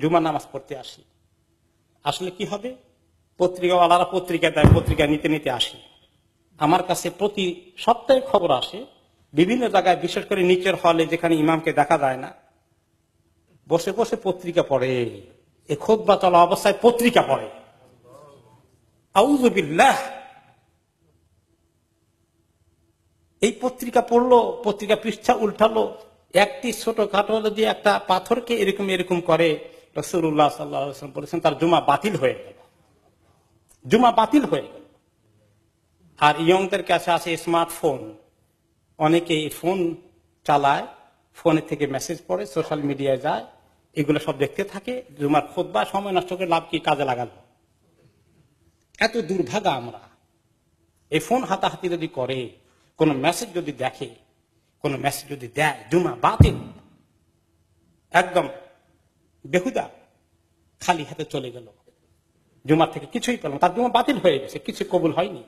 জুমা নামাজ পড়তে আসি। আসলে কি হবে, পত্রিকাওয়ালারা পত্রিকা দেয়, পত্রিকা নিতে নিতে আসি। আমার কাছে প্রতি সপ্তাহে খবর আসে বিভিন্ন জায়গায়, বিশেষ করে নিচের হলে যেখানে ইমামকে দেখা যায় না, বসে বসে পত্রিকা পড়ে। এ খুতবা চলা অবস্থায় পত্রিকা পড়ে। আউযু বিল্লাহ। এই পত্রিকা পড়লো, পত্রিকা পৃষ্ঠা উল্টালো, একটি ছোটখাটো যদি একটা পাথরকে এরকম এরকম করে, রাসূলুল্লাহ সাল্লাল্লাহু আলাইহি ওয়াসাল্লাম বলেছেন তার জুমা বাতিল হয়ে গেল। জুমা বাতিল হয়ে গেল। আর ইয়ংদের কাছে আছে স্মার্টফোন, অনেকে ফোন চালায়, ফোনের থেকে মেসেজ পড়ে, সোশ্যাল মিডিয়ায় যায়, এগুলো সব দেখতে থাকে। জুমার খুতবা সময় নষ্ট করে লাভ কি, কাজে লাগালো। এত দুর্ভাগা আমরা। এই ফোন হাতাহাতি যদি করে, কোন মেসেজ যদি দেখে, কোন মেসেজ যদি দেয়, জুমা বাতিল। একদম বেহুদা, খালি হাতে চলে গেল, জুমার থেকে কিছুই পেলাম, তার জুমা বাতিল হয়ে গেছে, কিছু কবুল হয়নি।